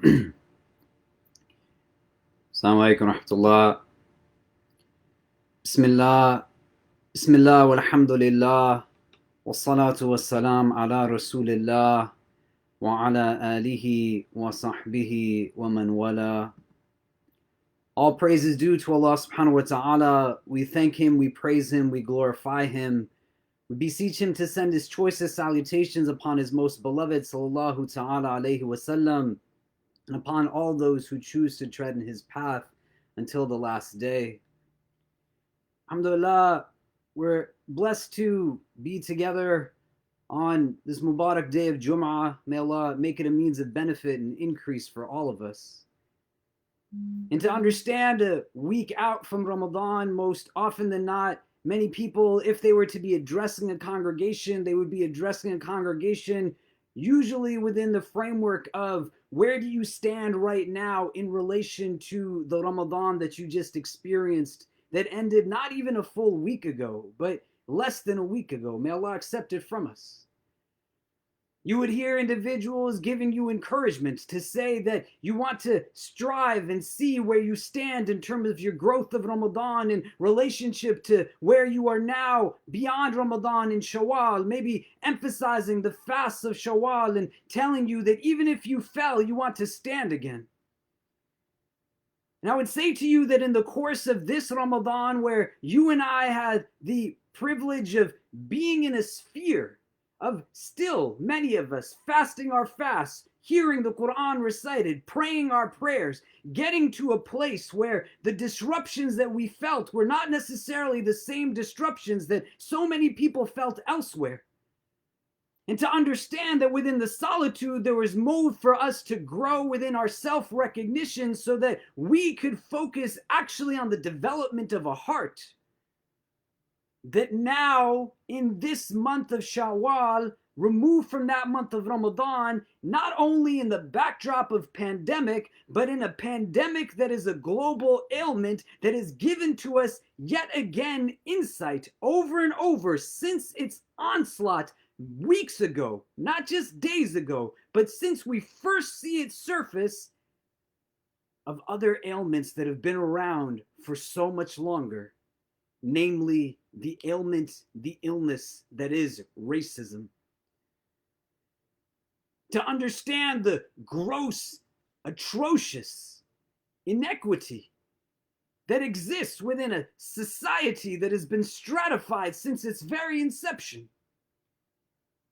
Assalamu alaikum wa rahmatullah. Bismillah. Bismillah walhamdulillah. Wassalatu wassalam ala rasulillah wa ala alihi wa sahbihi wa man wala. All praise is due to Allah subhanahu wa ta'ala. We thank Him, we praise Him, we glorify Him. We beseech Him to send His choicest salutations upon His most beloved sallallahu ta'ala alayhi wa sallam, and upon all those who choose to tread in His path until the last day. Alhamdulillah, we're blessed to be together on this Mubarak day of Jummah. May Allah make it a means of benefit and increase for all of us. And to understand, a week out from Ramadan, most often than not, many people, if they were to be addressing a congregation, they would be addressing a congregation usually within the framework of where do you stand right now in relation to the Ramadan that you just experienced that ended not even a full week ago, but less than a week ago. May Allah accept it from us. You would hear individuals giving you encouragement to say that you want to strive and see where you stand in terms of your growth of Ramadan in relationship to where you are now beyond Ramadan in Shawwal, maybe emphasizing the fasts of Shawwal and telling you that even if you fell, you want to stand again. And I would say to you that in the course of this Ramadan, where you and I had the privilege of being in a sphere of still many of us fasting our fasts, hearing the Quran recited, praying our prayers, getting to a place where the disruptions that we felt were not necessarily the same disruptions that so many people felt elsewhere. And to understand that within the solitude, there was mode for us to grow within our self-recognition so that we could focus actually on the development of a heart. That now, in this month of Shawwal, removed from that month of Ramadan, not only in the backdrop of pandemic, but in a pandemic that is a global ailment that has given to us yet again insight over and over since its onslaught weeks ago, not just days ago, but since we first see it surface, of other ailments that have been around for so much longer, namely the ailment, the illness that is racism. To understand the gross, atrocious inequity that exists within a society that has been stratified since its very inception,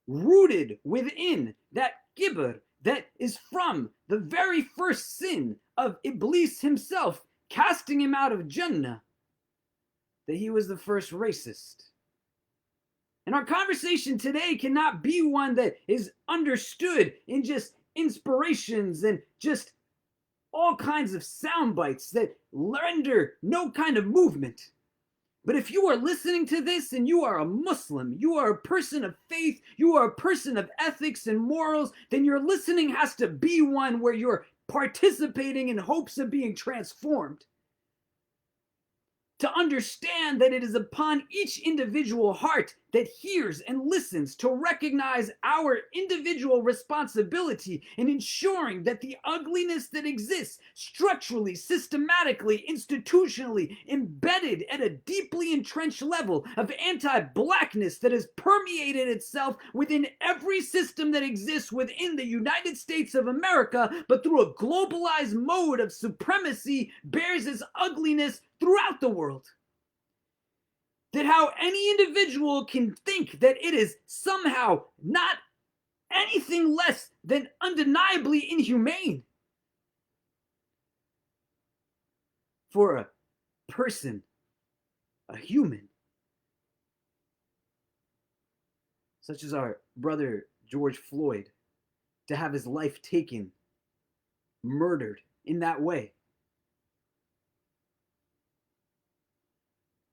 rooted within that kibr that is from the very first sin of Iblis himself, casting him out of Jannah, that he was the first racist. And our conversation today cannot be one that is understood in just inspirations and just all kinds of sound bites that render no kind of movement. But if you are listening to this and you are a Muslim, you are a person of faith, you are a person of ethics and morals, then your listening has to be one where you're participating in hopes of being transformed. To understand that it is upon each individual heart that hears and listens to recognize our individual responsibility in ensuring that the ugliness that exists structurally, systematically, institutionally, embedded at a deeply entrenched level of anti-blackness that has permeated itself within every system that exists within the United States of America, but through a globalized mode of supremacy bears its ugliness throughout the world. That how any individual can think that it is somehow not anything less than undeniably inhumane for a person, a human, such as our brother George Floyd, to have his life taken, murdered in that way.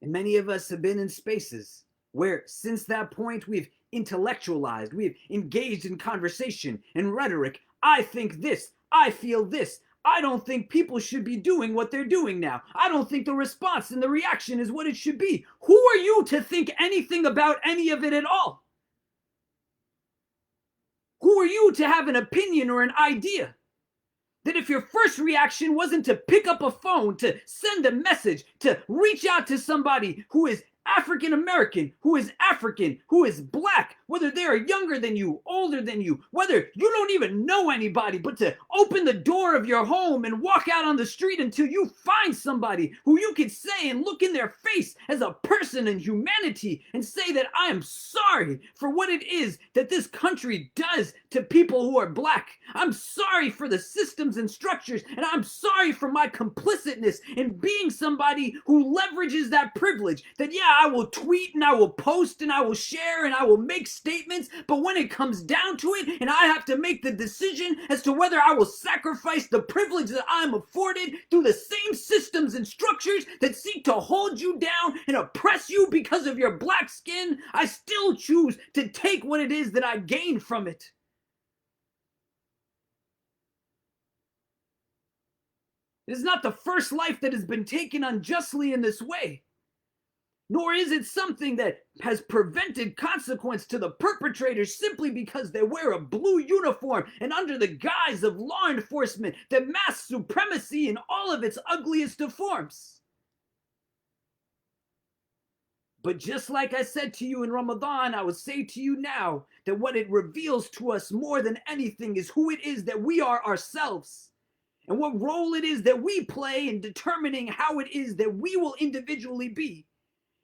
And many of us have been in spaces where since that point we've intellectualized, we've engaged in conversation and rhetoric. I think this, I feel this. I don't think people should be doing what they're doing now. I don't think the response and the reaction is what it should be. Who are you to think anything about any of it at all? Who are you to have an opinion or an idea? That if your first reaction wasn't to pick up a phone, to send a message, to reach out to somebody who is African American, who is African, who is black, whether they are younger than you, older than you, whether you don't even know anybody, but to open the door of your home and walk out on the street until you find somebody who you can say and look in their face as a person in humanity and say that I am sorry for what it is that this country does to people who are black. I'm sorry for the systems and structures, and I'm sorry for my complicitness in being somebody who leverages that privilege. That, yeah, I will tweet and I will post and I will share and I will make statements, but when it comes down to it and I have to make the decision as to whether I will sacrifice the privilege that I'm afforded through the same systems and structures that seek to hold you down and oppress you because of your black skin, I still choose to take what it is that I gain from it. It is not the first life that has been taken unjustly in this way. Nor is it something that has prevented consequence to the perpetrators simply because they wear a blue uniform and under the guise of law enforcement, that mass supremacy in all of its ugliest of forms. But just like I said to you in Ramadan, I would say to you now that what it reveals to us more than anything is who it is that we are ourselves, and what role it is that we play in determining how it is that we will individually be.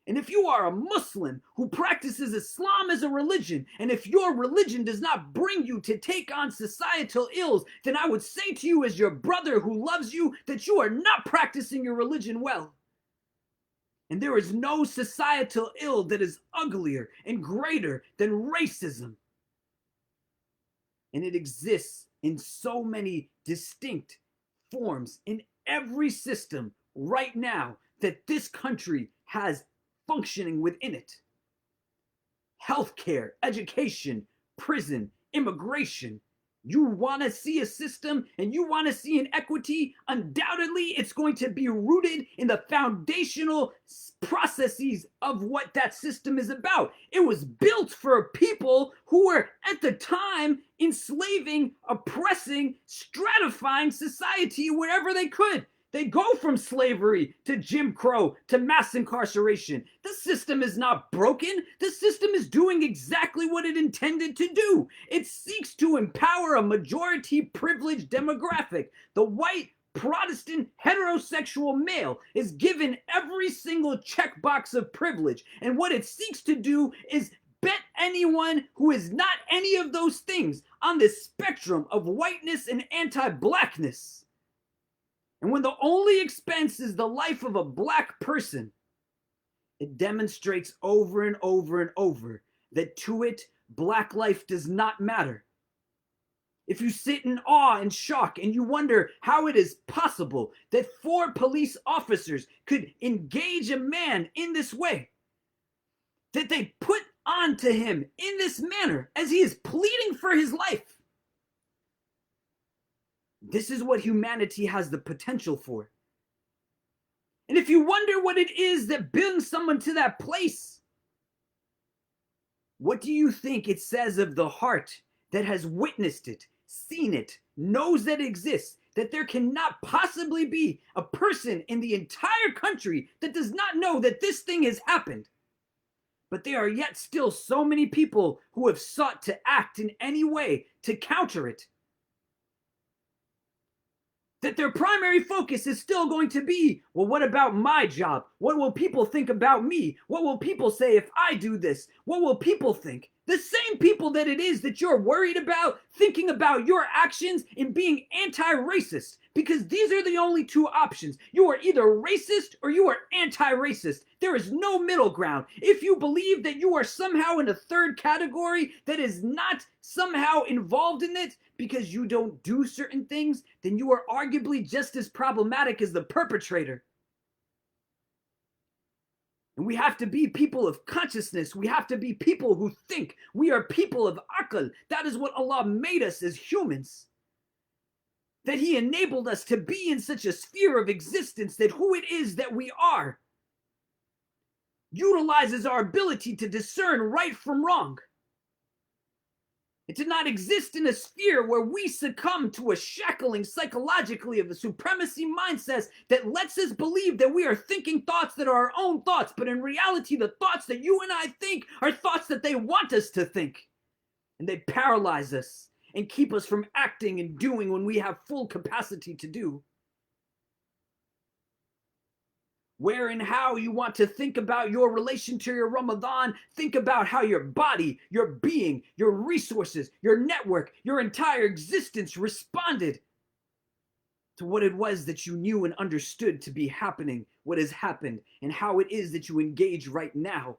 And if you are a Muslim who practices Islam as a religion, and if your religion does not bring you to take on societal ills, then I would say to you as your brother who loves you that you are not practicing your religion well. And there is no societal ill that is uglier and greater than racism. And it exists in so many distinct forms in every system right now that this country has functioning within it. Healthcare, education, prison, immigration. You want to see a system and you want to see an equity, undoubtedly it's going to be rooted in the foundational processes of what that system is about. It was built for people who were at the time enslaving, oppressing, stratifying society wherever they could. They go from slavery to Jim Crow to mass incarceration. The system is not broken. The system is doing exactly what it intended to do. It seeks to empower a majority privileged demographic. The white Protestant heterosexual male is given every single checkbox of privilege. And what it seeks to do is bet anyone who is not any of those things on this spectrum of whiteness and anti-blackness. And when the only expense is the life of a black person, it demonstrates over and over and over that to it, black life does not matter. If you sit in awe and shock and you wonder how it is possible that 4 police officers could engage a man in this way, that they put onto him in this manner as he is pleading for his life, this is what humanity has the potential for. And if you wonder what it is that brings someone to that place, what do you think it says of the heart that has witnessed it, seen it, knows that it exists, that there cannot possibly be a person in the entire country that does not know that this thing has happened? But there are yet still so many people who have sought to act in any way to counter it, that their primary focus is still going to be, well, what about my job? What will people think about me? What will people say if I do this? What will people think? The same people that it is that you're worried about thinking about your actions in being anti-racist, because these are the only 2 options. You are either racist or you are anti-racist. There is no middle ground. If you believe that you are somehow in a third category that is not somehow involved in it because you don't do certain things, then you are arguably just as problematic as the perpetrator. And we have to be people of consciousness. We have to be people who think. We are people of aql. That is what Allah made us as humans. That He enabled us to be in such a sphere of existence that who it is that we are utilizes our ability to discern right from wrong. It did not exist in a sphere where we succumb to a shackling psychologically of the supremacy mindsets that lets us believe that we are thinking thoughts that are our own thoughts, but in reality, the thoughts that you and I think are thoughts that they want us to think. And they paralyze us and keep us from acting and doing when we have full capacity to do. Where and how you want to think about your relation to your Ramadan, think about how your body, your being, your resources, your network, your entire existence responded to what it was that you knew and understood to be happening, what has happened, and how it is that you engage right now.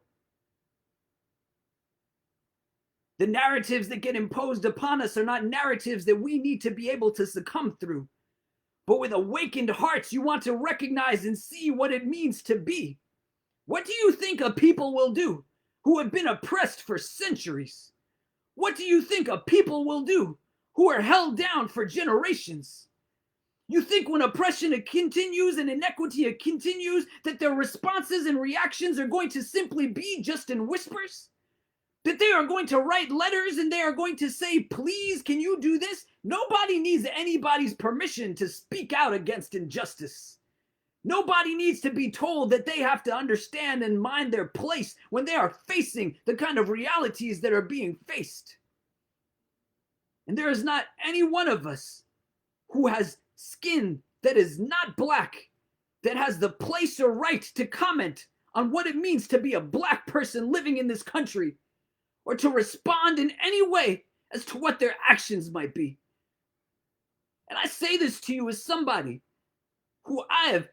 The narratives that get imposed upon us are not narratives that we need to be able to succumb through. But with awakened hearts, you want to recognize and see what it means to be. What do you think a people will do who have been oppressed for centuries? What do you think a people will do who are held down for generations? You think when oppression continues and inequity continues that their responses and reactions are going to simply be just in whispers? That they are going to write letters and they are going to say, please, can you do this? Nobody needs anybody's permission to speak out against injustice. Nobody needs to be told that they have to understand and mind their place when they are facing the kind of realities that are being faced. And there is not any one of us who has skin that is not black that has the place or right to comment on what it means to be a black person living in this country, or to respond in any way as to what their actions might be. And I say this to you as somebody who I have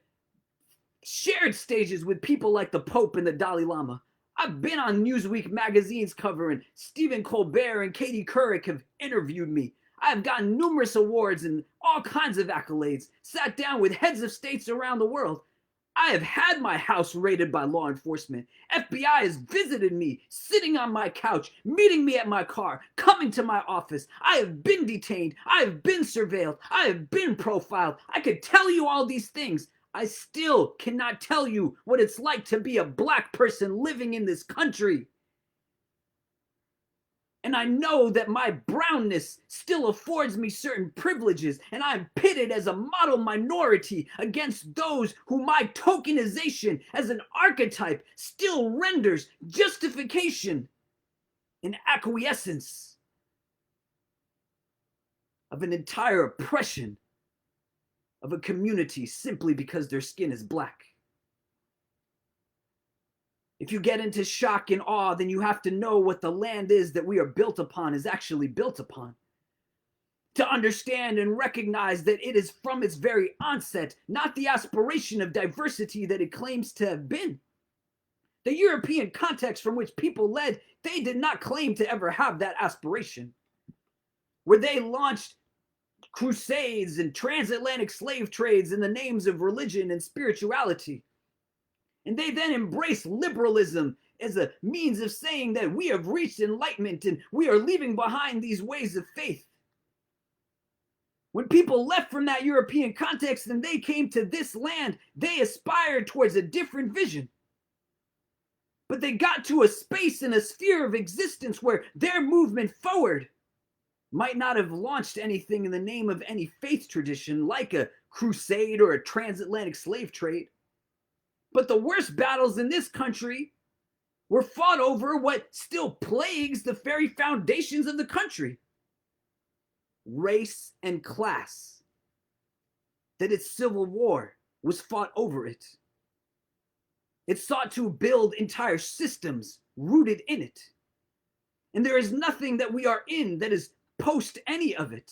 shared stages with people like the Pope and the Dalai Lama. I've been on Newsweek magazine's cover, and Stephen Colbert and Katie Couric have interviewed me. I have gotten numerous awards and all kinds of accolades, sat down with heads of states around the world. I have had my house raided by law enforcement. FBI has visited me, sitting on my couch, meeting me at my car, coming to my office. I have been detained. I have been surveilled. I have been profiled. I could tell you all these things. I still cannot tell you what it's like to be a black person living in this country. And I know that my brownness still affords me certain privileges, and I'm pitted as a model minority against those who my tokenization as an archetype still renders justification and acquiescence of an entire oppression of a community simply because their skin is black. If you get into shock and awe, then you have to know what the land is that we are built upon is actually built upon. To understand and recognize that it is from its very onset, not the aspiration of diversity that it claims to have been. The European context from which people led, they did not claim to ever have that aspiration. Where they launched crusades and transatlantic slave trades in the names of religion and spirituality. And they then embrace liberalism as a means of saying that we have reached enlightenment and we are leaving behind these ways of faith. When people left from that European context and they came to this land, they aspired towards a different vision. But they got to a space and a sphere of existence where their movement forward might not have launched anything in the name of any faith tradition like a crusade or a transatlantic slave trade. But the worst battles in this country were fought over what still plagues the very foundations of the country. Race and class. That its civil war was fought over it. It sought to build entire systems rooted in it. And there is nothing that we are in that is post any of it.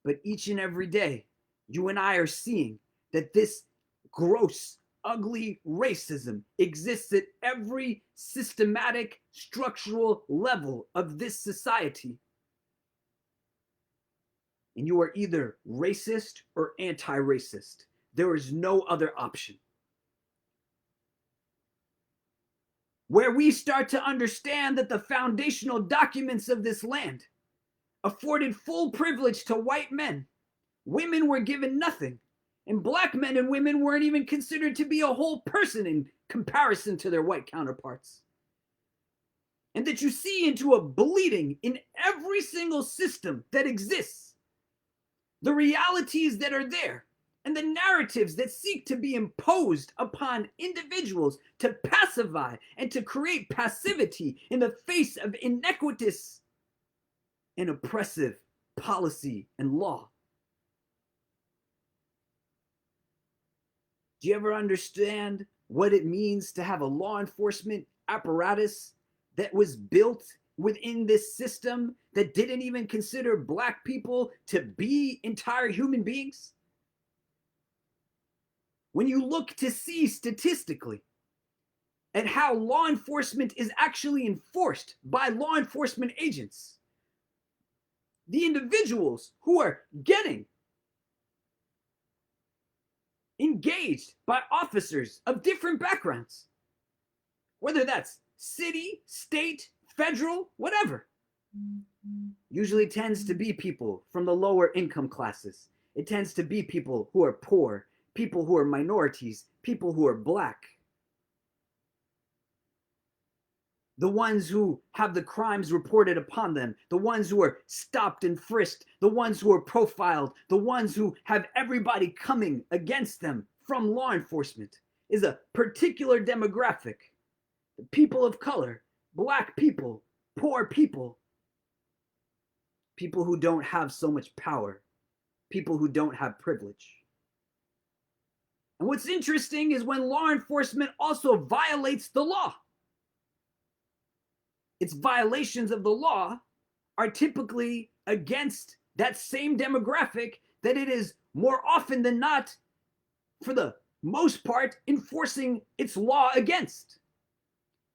But each and every day, you and I are seeing that this gross, ugly racism exists at every systematic, structural level of this society. And you are either racist or anti-racist. There is no other option. Where we start to understand that the foundational documents of this land afforded full privilege to white men. Women were given nothing. And black men and women weren't even considered to be a whole person in comparison to their white counterparts. and that you see into a bleeding in every single system that exists, the realities that are there, and the narratives that seek to be imposed upon individuals to pacify and to create passivity in the face of iniquitous and oppressive policy and law. Do you ever understand what it means to have a law enforcement apparatus that was built within this system that didn't even consider Black people to be entire human beings? When you look to see statistically at how law enforcement is actually enforced by law enforcement agents, the individuals who are getting engaged by officers of different backgrounds, whether that's city, state, federal, whatever, usually tends to be people from the lower income classes. It tends to be people who are poor, people who are minorities, people who are Black. The ones who have the crimes reported upon them, the ones who are stopped and frisked, the ones who are profiled, the ones who have everybody coming against them from law enforcement is a particular demographic. The people of color, Black people, poor people, people who don't have so much power, people who don't have privilege. And what's interesting is when law enforcement also violates the law, its violations of the law are typically against that same demographic that it is more often than not, for the most part, enforcing its law against.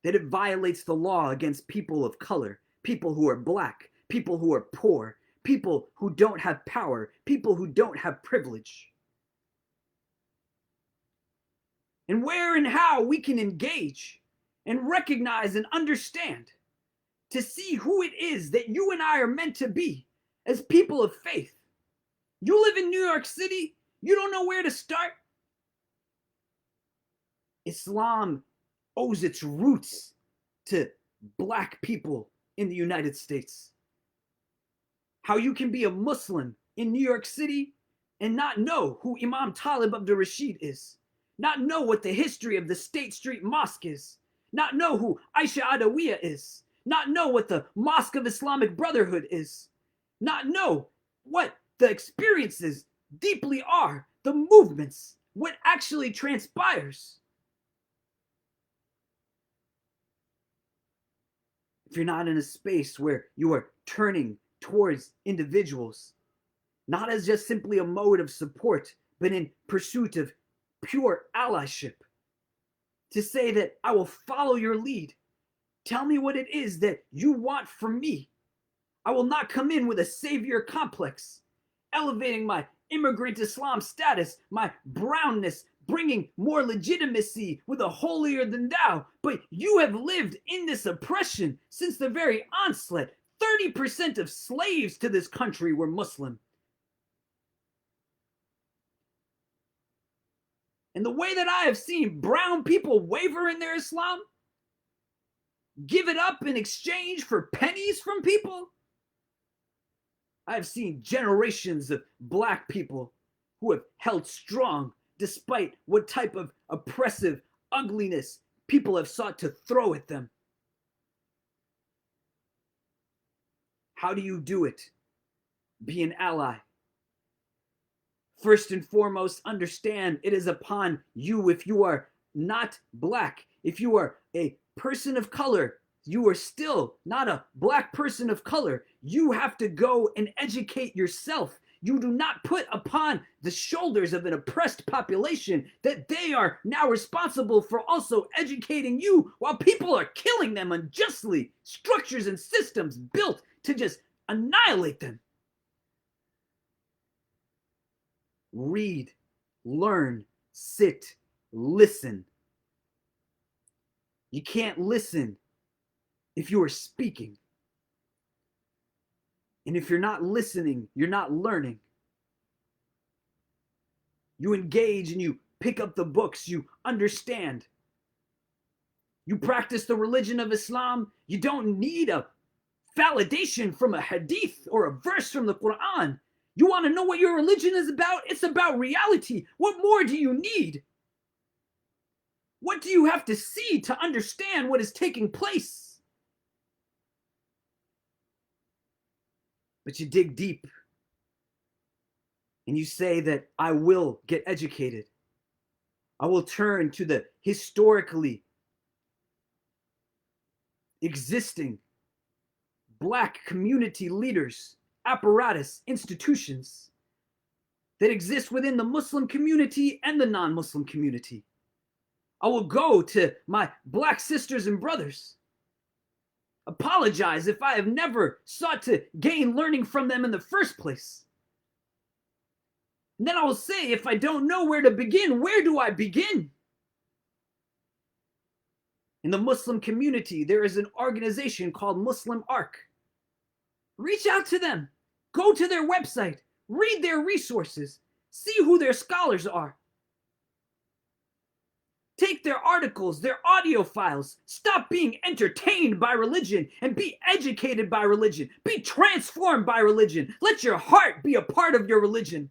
That it violates the law against people of color, people who are Black, people who are poor, people who don't have power, people who don't have privilege. And where and how we can engage and recognize and understand to see who it is that you and I are meant to be as people of faith. You live in New York City, you don't know where to start. Islam owes its roots to Black people in the United States. How you can be a Muslim in New York City and not know who Imam Talib Abdul Rashid is, not know what the history of the State Street Mosque is, not know who Aisha Adawiya is, not know what the Mosque of Islamic Brotherhood is, not know what the experiences deeply are, the movements, what actually transpires. If you're not in a space where you are turning towards individuals, not as just simply a mode of support, but in pursuit of pure allyship, to say that I will follow your lead. Tell me what it is that you want from me. I will not come in with a savior complex, elevating my immigrant Islam status, my brownness, bringing more legitimacy with a holier than thou. But you have lived in this oppression since the very onset. 30% of slaves to this country were Muslim. And the way that I have seen brown people waver in their Islam, give it up in exchange for pennies from people, I've seen generations of Black people who have held strong despite what type of oppressive ugliness people have sought to throw at them. How do you do it? Be an ally. First and foremost, understand it is upon you. If you are not Black, if you are a person of color, you are still not a Black person of color. You have to go and educate yourself. You do not put upon the shoulders of an oppressed population that they are now responsible for also educating you while people are killing them unjustly. Structures and systems built to just annihilate them. Read, learn, sit, listen. You can't listen if you are speaking. And if you're not listening, you're not learning. You engage and you pick up the books, you understand. You practice the religion of Islam, you don't need a validation from a hadith or a verse from the Quran. You want to know what your religion is about? It's about reality. What more do you need? What do you have to see to understand what is taking place? But you dig deep and you say that I will get educated. I will turn to the historically existing Black community leaders, apparatus, institutions that exist within the Muslim community and the non-Muslim community. I will go to my Black sisters and brothers, apologize if I have never sought to gain learning from them in the first place. And then I will say, if I don't know where to begin, where do I begin? In the Muslim community, there is an organization called Muslim Arc. Reach out to them. Go to their website. Read their resources. See who their scholars are. Take their articles, their audio files. Stop being entertained by religion and be educated by religion. Be transformed by religion. Let your heart be a part of your religion.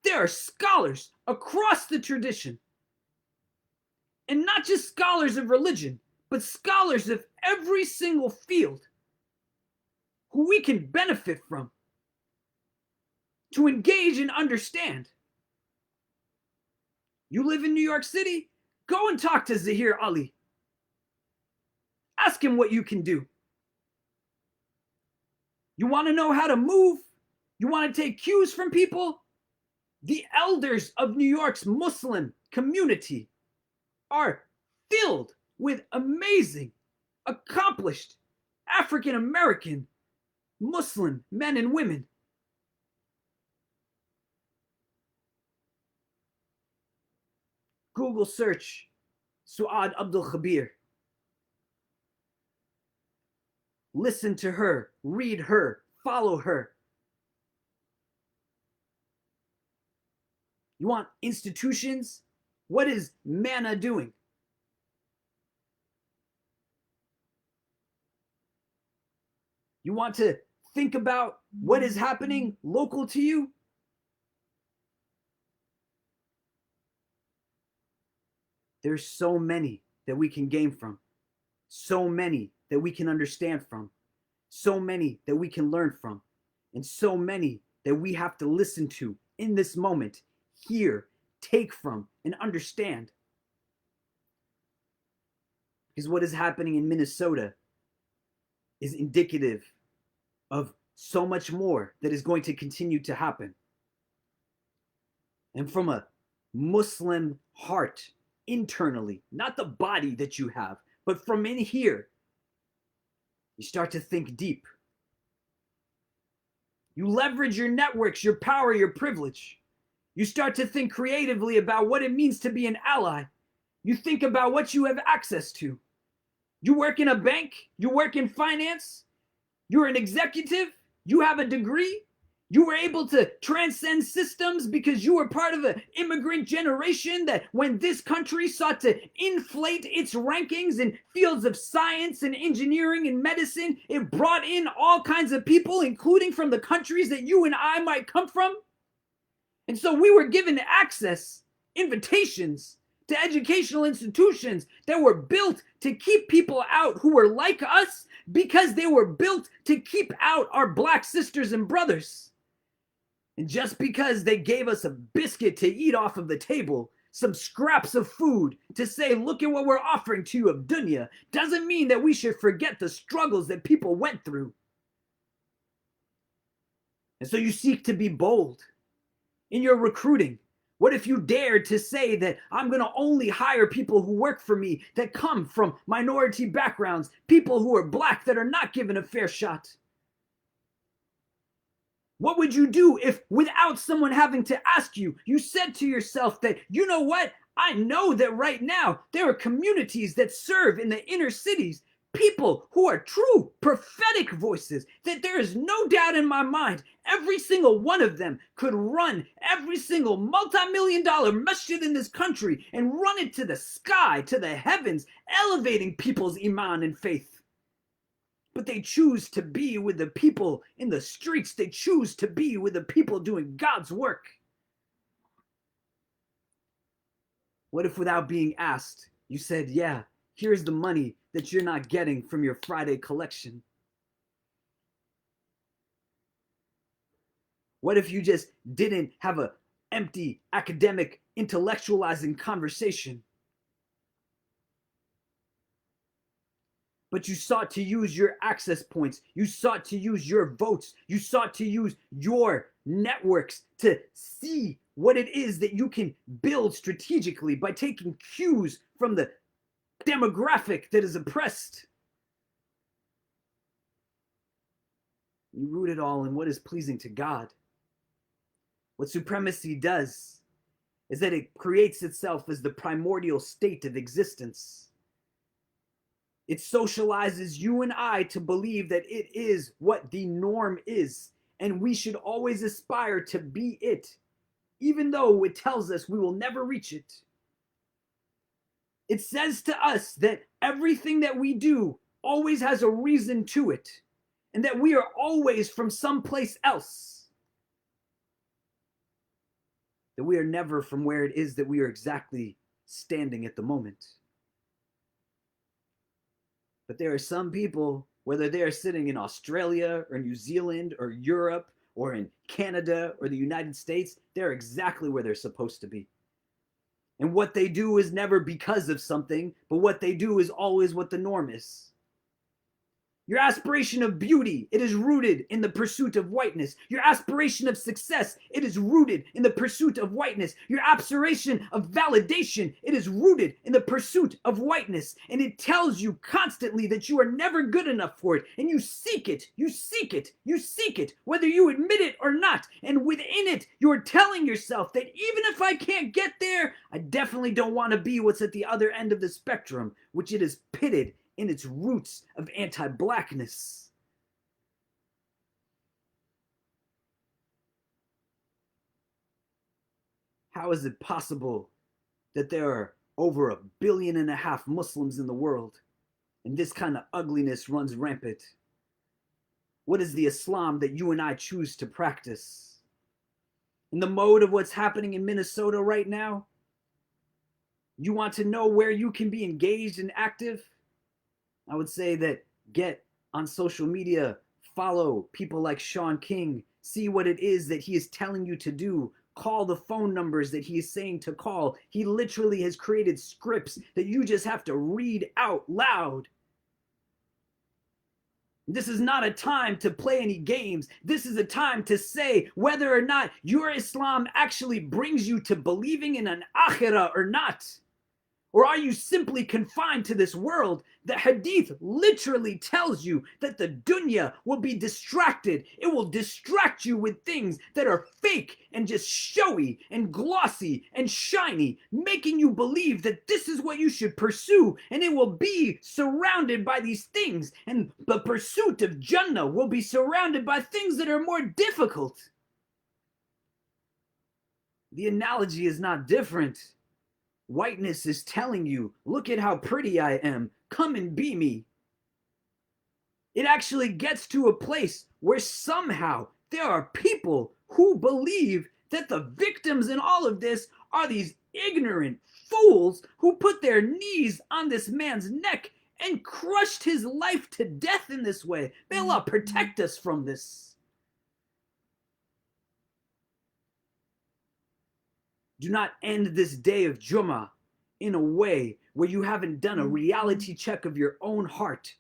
There are scholars across the tradition. And not just scholars of religion, but scholars of every single field who we can benefit from to engage and understand. You live in New York City? Go and talk to Zahir Ali. Ask him what you can do. You want to know how to move? You want to take cues from people? The elders of New York's Muslim community are filled with amazing, accomplished African-American Muslim men and women. Google search Suad Abdul Khabir. Listen to her, read her, follow her. You want institutions? What is MANA doing? You want to think about what is happening local to you? There's so many that we can gain from, so many that we can understand from, so many that we can learn from, and so many that we have to listen to in this moment, hear, take from, and understand. Because what is happening in Minnesota is indicative of so much more that is going to continue to happen. And from a Muslim heart, internally, not the body that you have, but from in here, you start to think deep. You leverage your networks, your power, your privilege. You start to think creatively about what it means to be an ally. You think about what you have access to. You work in a bank, you work in finance, you're an executive, you have a degree, you were able to transcend systems because you were part of an immigrant generation that when this country sought to inflate its rankings in fields of science and engineering and medicine, it brought in all kinds of people, including from the countries that you and I might come from. And so we were given access, invitations to educational institutions that were built to keep people out who were like us because they were built to keep out our Black sisters and brothers. And just because they gave us a biscuit to eat off of the table, some scraps of food to say, look at what we're offering to you of dunya, doesn't mean that we should forget the struggles that people went through. And so you seek to be bold in your recruiting. What if you dared to say that I'm going to only hire people who work for me that come from minority backgrounds, people who are Black that are not given a fair shot? What would you do if, without someone having to ask you, you said to yourself that, you know what? I know that right now there are communities that serve in the inner cities, People who are true prophetic voices, that there is no doubt in my mind every single one of them could run every single multi-million-dollar masjid in this country and run it to the sky, to the heavens, elevating people's iman and faith. But they choose to be with the people in the streets. They choose to be with the people doing God's work. What if without being asked, you said, yeah, here's the money that you're not getting from your Friday collection? What if you just didn't have an empty academic intellectualizing conversation, but you sought to use your access points, you sought to use your votes, you sought to use your networks to see what it is that you can build strategically by taking cues from the demographic that is oppressed? You root it all in what is pleasing to God. What supremacy does is that it creates itself as the primordial state of existence. It socializes you and I to believe that it is what the norm is, and we should always aspire to be it, even though it tells us we will never reach it. It says to us that everything that we do always has a reason to it, and that we are always from someplace else, that we are never from where it is that we are exactly standing at the moment. But there are some people, whether they are sitting in Australia or New Zealand or Europe or in Canada or the United States, they're exactly where they're supposed to be. And what they do is never because of something, but what they do is always what the norm is. Your aspiration of beauty, it is rooted in the pursuit of whiteness. Your aspiration of success, it is rooted in the pursuit of whiteness. Your aspiration of validation, it is rooted in the pursuit of whiteness. And it tells you constantly that you are never good enough for it. And you seek it, you seek it, you seek it, whether you admit it or not. And within it, you are telling yourself that even if I can't get there, I definitely don't want to be what's at the other end of the spectrum, which it is pitted in its roots of anti-blackness. How is it possible that there are over 1.5 billion Muslims in the world and this kind of ugliness runs rampant? What is the Islam that you and I choose to practice? In the mode of what's happening in Minnesota right now, you want to know where you can be engaged and active? I would say that get on social media, follow people like Sean King, see what it is that he is telling you to do, call the phone numbers that he is saying to call. He literally has created scripts that you just have to read out loud. This is not a time to play any games. This is a time to say whether or not your Islam actually brings you to believing in an akhirah or not. Or are you simply confined to this world? The hadith literally tells you that the dunya will be distracted. It will distract you with things that are fake and just showy and glossy and shiny, making you believe that this is what you should pursue, and it will be surrounded by these things. And the pursuit of Jannah will be surrounded by things that are more difficult. The analogy is not different. Whiteness is telling you, look at how pretty I am. Come and be me. It actually gets to a place where somehow there are people who believe that the victims in all of this are these ignorant fools who put their knees on this man's neck and crushed his life to death in this way. May Allah protect us from this. Do not end this day of Jummah in a way where you haven't done a reality check of your own heart.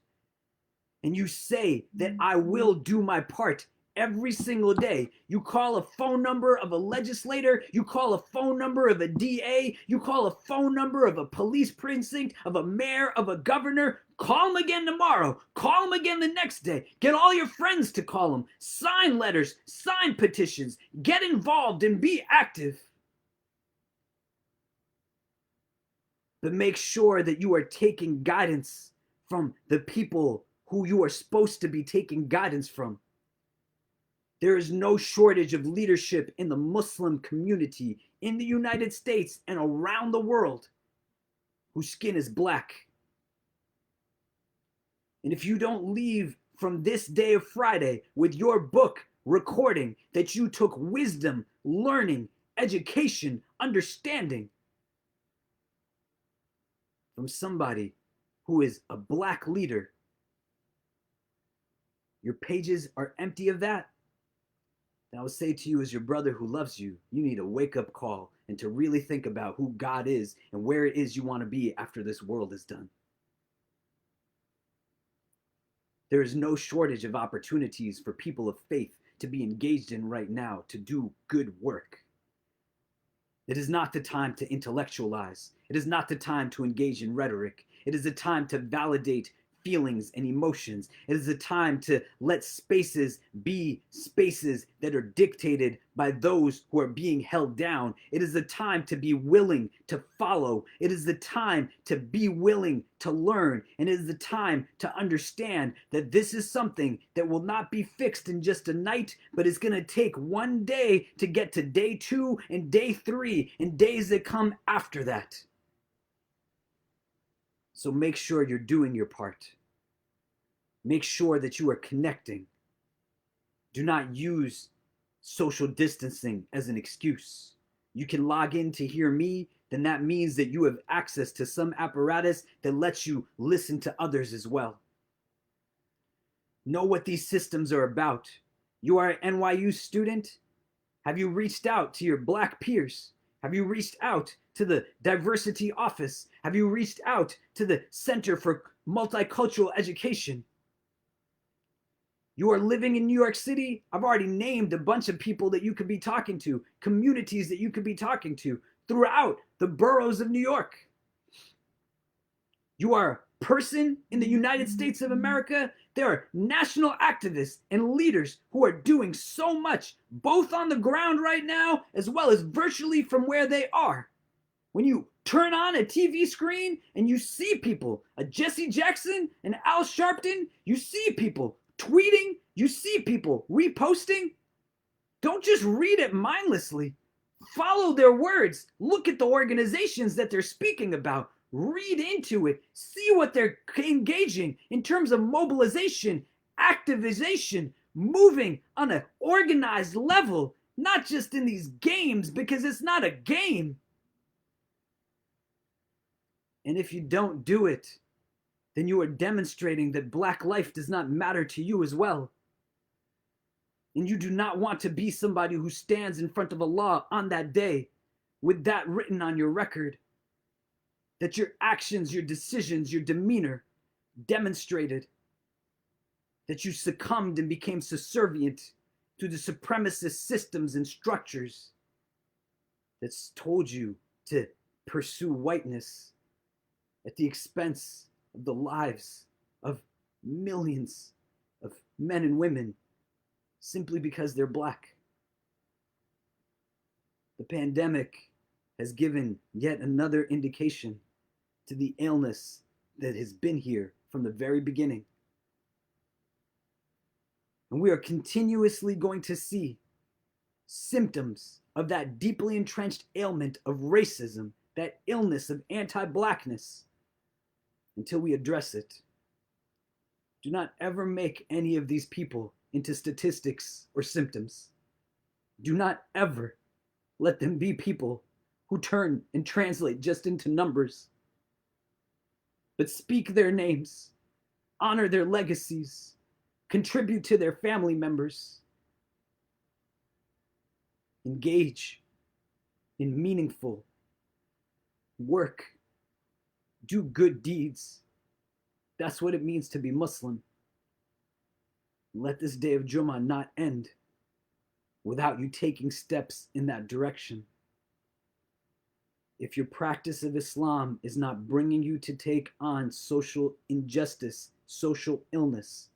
And you say that I will do my part every single day. You call a phone number of a legislator, you call a phone number of a DA, you call a phone number of a police precinct, of a mayor, of a governor. Call them again tomorrow. Call them again the next day. Get all your friends to call them. Sign letters, sign petitions, get involved and be active. But make sure that you are taking guidance from the people who you are supposed to be taking guidance from. There is no shortage of leadership in the Muslim community in the United States and around the world whose skin is black. And if you don't leave from this day of Friday with your book recording that you took wisdom, learning, education, understanding from somebody who is a black leader, your pages are empty of that, then I would say to you, as your brother who loves you, you need a wake-up call and to really think about who God is and where it is you want to be after this world is done. There is no shortage of opportunities for people of faith to be engaged in right now to do good work. It is not the time to intellectualize. It is not the time to engage in rhetoric. It is the time to validate feelings and emotions. It is a time to let spaces be spaces that are dictated by those who are being held down. It is the time to be willing to follow. It is the time to be willing to learn. And it is the time to understand that this is something that will not be fixed in just a night, but it's going to take one day to get to day 2 and day 3 and days that come after that. So make sure you're doing your part. Make sure that you are connecting. Do not use social distancing as an excuse. You can log in to hear me, then that means that you have access to some apparatus that lets you listen to others as well. Know what these systems are about. You are an NYU student? Have you reached out to your black peers? Have you reached out to the diversity office? Have you reached out to the Center for Multicultural Education? You are living in New York City? I've already named a bunch of people that you could be talking to, communities that you could be talking to throughout the boroughs of New York. You are a person in the United States of America. There are national activists and leaders who are doing so much, both on the ground right now, as well as virtually from where they are. When you turn on a TV screen and you see people, a Jesse Jackson and Al Sharpton, you see people tweeting, you see people reposting. Don't just read it mindlessly. Follow their words. Look at the organizations that they're speaking about. Read into it. See what they're engaging in terms of mobilization, activization, moving on an organized level, not just in these games, because it's not a game. And if you don't do it, then you are demonstrating that black life does not matter to you as well. And you do not want to be somebody who stands in front of Allah on that day with that written on your record. That your actions, your decisions, your demeanor demonstrated that you succumbed and became subservient to the supremacist systems and structures that's told you to pursue whiteness at the expense of the lives of millions of men and women simply because they're black. The pandemic has given yet another indication to the illness that has been here from the very beginning. And we are continuously going to see symptoms of that deeply entrenched ailment of racism, that illness of anti-blackness, until we address it. Do not ever make any of these people into statistics or symptoms. Do not ever let them be people who turn and translate just into numbers. But speak their names, honor their legacies, contribute to their family members, engage in meaningful work, do good deeds. That's what it means to be Muslim. Let this day of Jummah not end without you taking steps in that direction. If your practice of Islam is not bringing you to take on social injustice, social illness,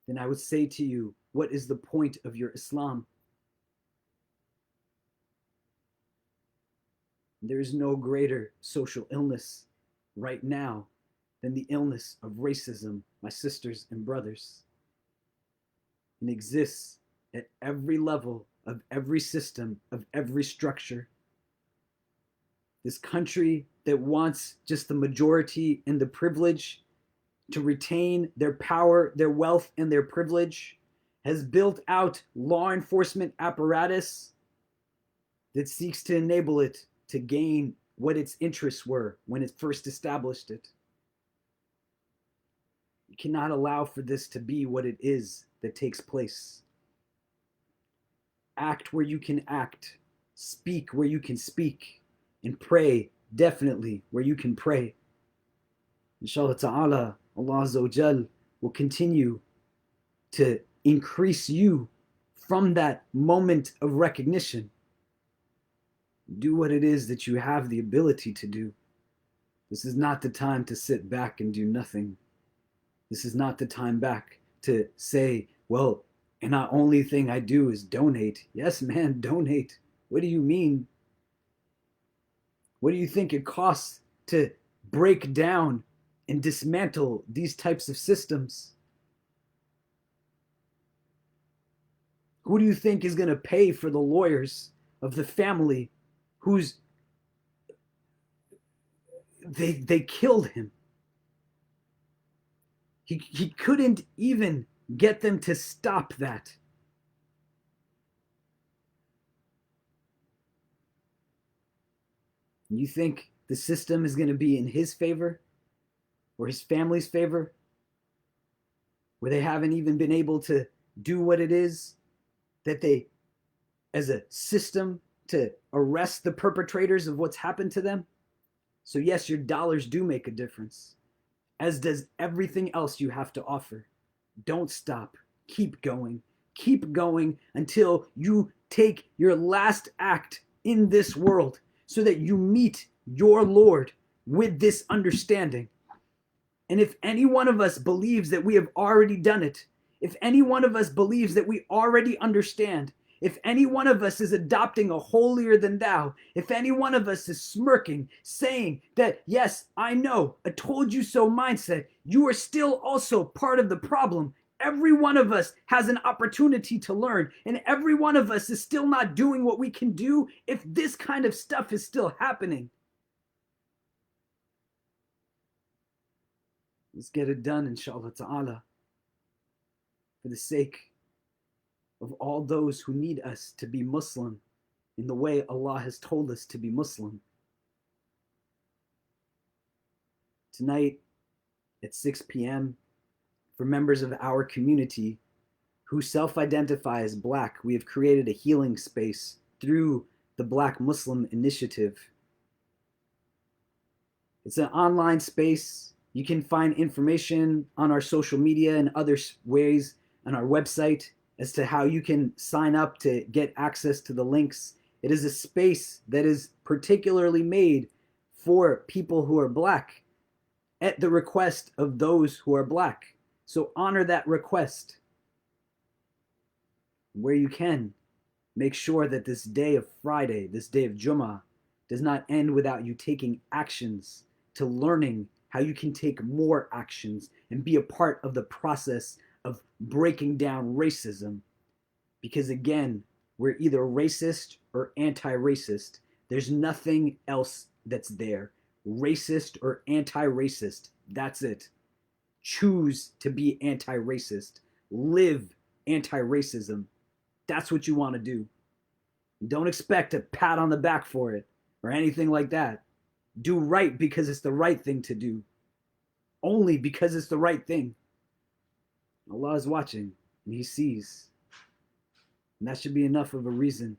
then I would say to you, what is the point of your Islam? There is no greater social illness right now than the illness of racism, my sisters and brothers. It exists at every level of every system, of every structure. This country that wants just the majority and the privilege to retain their power, their wealth, and their privilege has built out law enforcement apparatus that seeks to enable it to gain what its interests were when it first established it. You cannot allow for this to be what it is that takes place. Act where you can act, speak where you can speak, and pray definitely where you can pray. Inshallah ta'ala, Allah Azza wa Jal will continue to increase you from that moment of recognition. Do what it is that you have the ability to do. This is not the time to sit back and do nothing. This is not the time back to say, well, and the only thing I do is donate. Yes, man, donate. What do you mean? What do you think it costs to break down and dismantle these types of systems? Who do you think is going to pay for the lawyers of the family who's they killed him? He couldn't even get them to stop that. You think the system is going to be in his favor or his family's favor, where they haven't even been able to do what it is that they, as a system, to arrest the perpetrators of what's happened to them? So yes, your dollars do make a difference, as does everything else you have to offer. Don't stop. Keep going. Keep going until you take your last act in this world, so that you meet your Lord with this understanding. And if any one of us believes that we have already done it, if any one of us believes that we already understand, if any one of us is adopting a holier than thou, if any one of us is smirking, saying that, yes, I know, a told you so mindset, you are still also part of the problem. Every one of us has an opportunity to learn, and every one of us is still not doing what we can do if this kind of stuff is still happening. Let's get it done, inshallah ta'ala, for the sake of all those who need us to be Muslim in the way Allah has told us to be Muslim. Tonight at 6 p.m., for members of our community who self-identify as Black, we have created a healing space through the Black Muslim Initiative. It's an online space. You can find information on our social media and other ways on our website as to how you can sign up to get access to the links. It is a space that is particularly made for people who are Black at the request of those who are Black. So honor that request. Where you can, make sure that this day of Friday, this day of Jummah, does not end without you taking actions to learning how you can take more actions and be a part of the process of breaking down racism. Because again, we're either racist or anti-racist. There's nothing else that's there. Racist or anti-racist. That's it. Choose to be anti-racist. Live anti-racism. That's what you want to do. Don't expect a pat on the back for it or anything like that. Do right because it's the right thing to do. Only because it's the right thing. Allah is watching and He sees. And that should be enough of a reason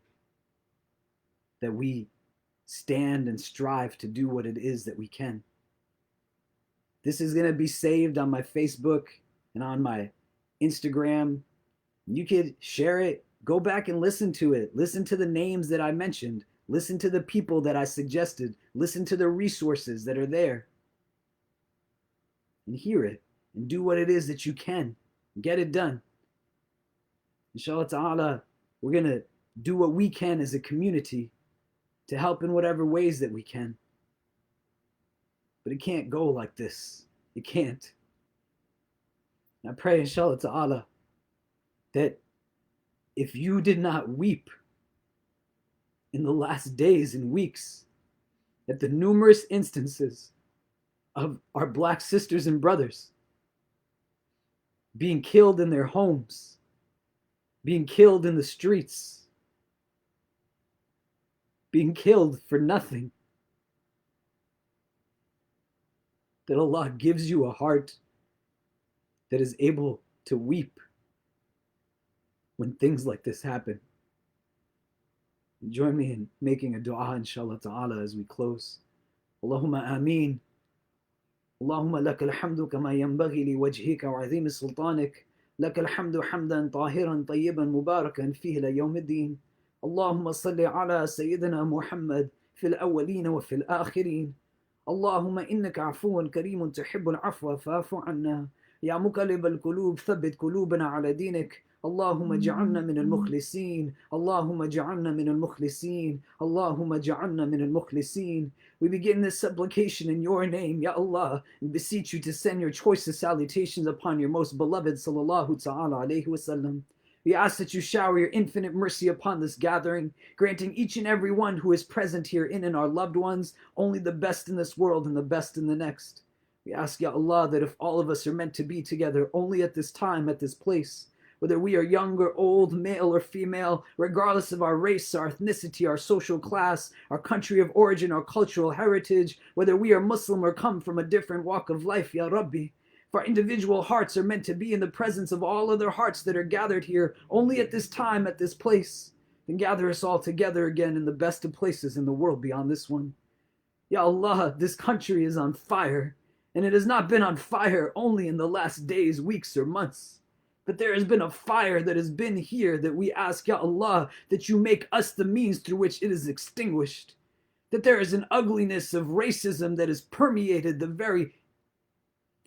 that we stand and strive to do what it is that we can. This is going to be saved on my Facebook and on my Instagram. You could share it. Go back and listen to it. Listen to the names that I mentioned. Listen to the people that I suggested. Listen to the resources that are there. And hear it. And do what it is that you can. Get it done. Inshallah ta'ala, we're going to do what we can as a community to help in whatever ways that we can. But it can't go like this. You can't. And I pray, inshallah ta'ala, that if you did not weep in the last days and weeks at the numerous instances of our black sisters and brothers being killed in their homes, being killed in the streets, being killed for nothing, that Allah gives you a heart that is able to weep when things like this happen. Join me in making a dua, inshallah ta'ala, as we close. Allahumma ameen. Allahumma laka alhamdu kama yanbaghi li wajhika wa azim sultanik. Laka alhamdu hamdan tahiran tayyiban mubarakan fihi la yawm ad-din. Allahumma salli ala sayyidina Muhammad fil awwaleen wa fil akhirin. Allahumma innaka afuwan kareemun tuhibbul afwa fa'fu anna. Ya muqallib al-qulub thabbit qulubana ala dinik. اللهم اجعلنا من المخلصين اللهم اجعلنا من المخلصين اللهم اجعلنا من المخلصين. We begin this supplication in your name, Ya Allah, and beseech you to send your choicest salutations upon your most beloved sallallahu ta'ala alayhi wasallam. We ask that you shower your infinite mercy upon this gathering, granting each and every one who is present here in our loved ones only the best in this world and the best in the next. We ask, Ya Allah, that if all of us are meant to be together only at this time, at this place, whether we are young or old, male or female, regardless of our race, our ethnicity, our social class, our country of origin, our cultural heritage, whether we are Muslim or come from a different walk of life, Ya Rabbi. If our individual hearts are meant to be in the presence of all other hearts that are gathered here only at this time, at this place, then gather us all together again in the best of places in the world beyond this one. Ya Allah, this country is on fire, and it has not been on fire only in the last days, weeks, or months. But there has been a fire that has been here that we ask, Ya Allah, that you make us the means through which it is extinguished. That there is an ugliness of racism that has permeated the very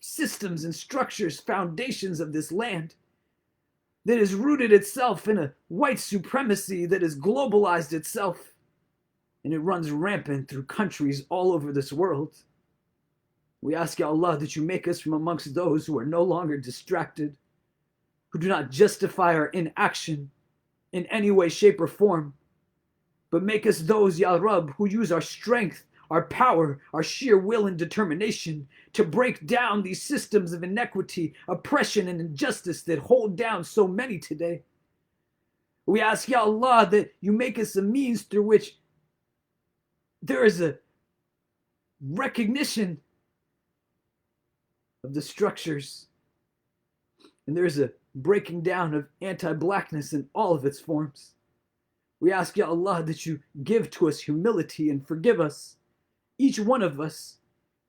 systems and structures, foundations of this land. That has rooted itself in a white supremacy that has globalized itself. And it runs rampant through countries all over this world. We ask, Ya Allah, that you make us from amongst those who are no longer distracted, who do not justify our inaction in any way, shape, or form, but make us those, Ya Rab, who use our strength, our power, our sheer will and determination to break down these systems of inequity, oppression, and injustice that hold down so many today. We ask, Ya Allah, that you make us a means through which there is a recognition of the structures, and there is a breaking down of anti-blackness in all of its forms. We ask, Ya Allah, that you give to us humility and forgive us, each one of us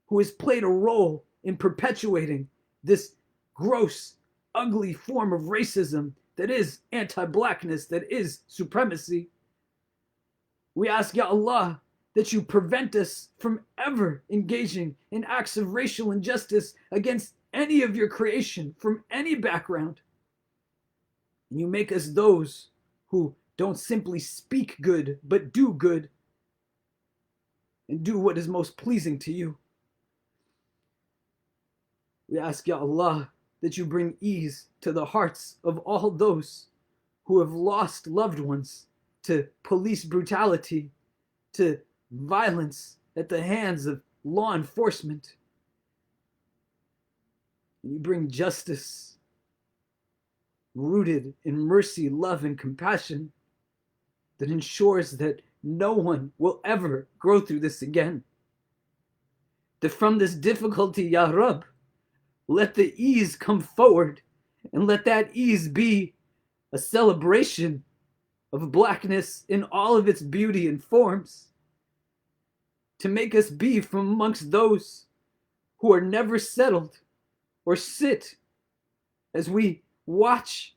who has played a role in perpetuating this gross, ugly form of racism that is anti-blackness, that is supremacy. We ask, Ya Allah, that you prevent us from ever engaging in acts of racial injustice against any of your creation from any background. And you make us those who don't simply speak good, but do good and do what is most pleasing to you. We ask, Ya Allah, that you bring ease to the hearts of all those who have lost loved ones to police brutality, to violence at the hands of law enforcement. And you bring justice rooted in mercy, love, and compassion that ensures that no one will ever go through this again. That from this difficulty, Ya Rab, let the ease come forward, and let that ease be a celebration of blackness in all of its beauty and forms, to make us be from amongst those who are never settled or sit as we watch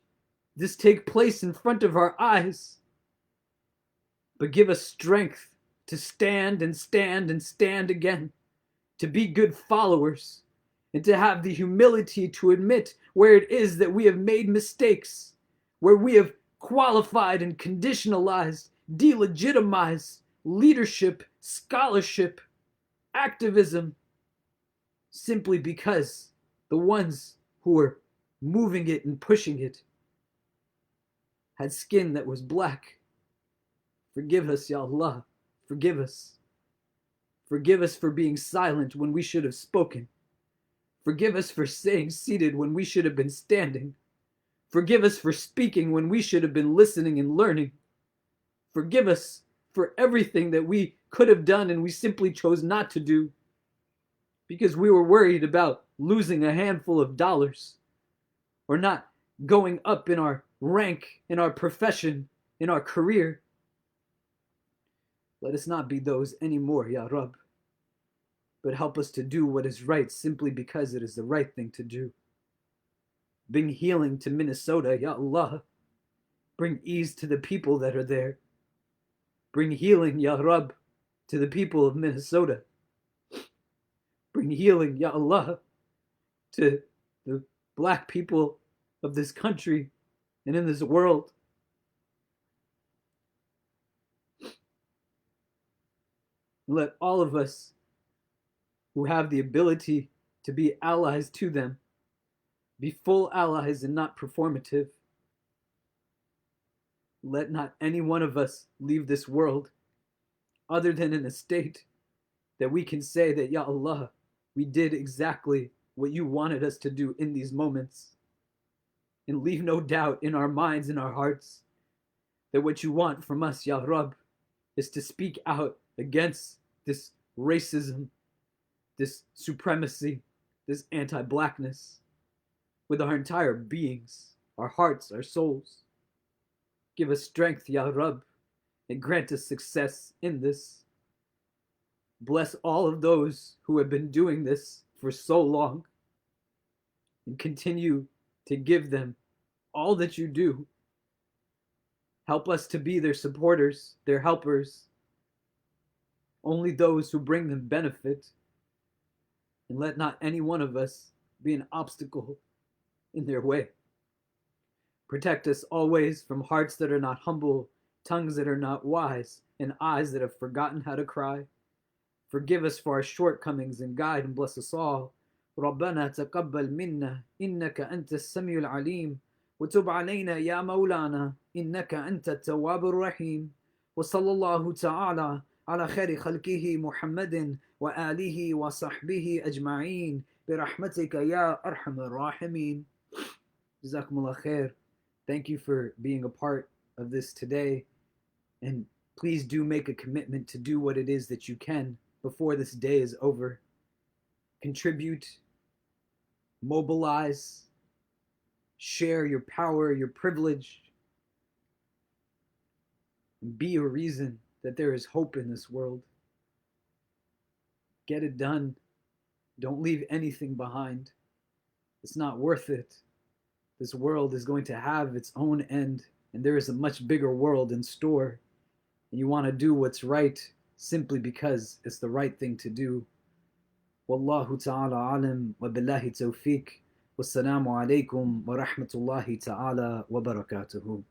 this take place in front of our eyes, but give us strength to stand and stand and stand again, to be good followers, and to have the humility to admit where it is that we have made mistakes, where we have qualified and conditionalized, delegitimized leadership, scholarship, activism, simply because the ones who were moving it and pushing it had skin that was black. Forgive us, Ya Allah. Forgive us. Forgive us for being silent when we should have spoken. Forgive us for staying seated when we should have been standing. Forgive us for speaking when we should have been listening and learning. Forgive us for everything that we could have done and we simply chose not to do because we were worried about losing a handful of dollars or not going up in our rank, in our profession, in our career. Let us not be those anymore, Ya Rab, but help us to do what is right simply because it is the right thing to do. Bring healing to Minnesota, Ya Allah. Bring ease to the people that are there. Bring healing, Ya Rab, to the people of Minnesota. Bring healing, Ya Allah, to the black people of this country and in this world. Let all of us who have the ability to be allies to them be full allies and not performative. Let not any one of us leave this world other than in a state that we can say that, Ya Allah, we did exactly what you wanted us to do in these moments. And leave no doubt in our minds and our hearts that what you want from us, Ya Rab, is to speak out against this racism, this supremacy, this anti-blackness with our entire beings, our hearts, our souls. Give us strength, Ya Rab, and grant us success in this. Bless all of those who have been doing this for so long and continue to give them all that you do. Help us to be their supporters, their helpers, only those who bring them benefit, and let not any one of us be an obstacle in their way. Protect us always from hearts that are not humble, tongues that are not wise, and eyes that have forgotten how to cry. Forgive us for our shortcomings and guide and bless us all. ربنا تقبل منا إنك أنت السميع العليم وتب علينا يا مولانا إنك أنت التواب الرحيم وصلى الله تعالى على خير خلقه محمد وآله وصحبه أجمعين برحمتك يا أرحم الراحمين. جزاكم الله خير. Thank you for being a part of this today, and please do make a commitment to do what it is that you can before this day is over. Contribute, mobilize, share your power, your privilege, and be a reason that there is hope in this world. Get it done. Don't leave anything behind. It's not worth it. This world is going to have its own end, and there is a much bigger world in store. And you want to do what's right simply because it's the right thing to do. Wallahu ta'ala alam wa billahi tawfiq. Wassalamu alaikum wa rahmatullahi ta'ala wa barakatuhu.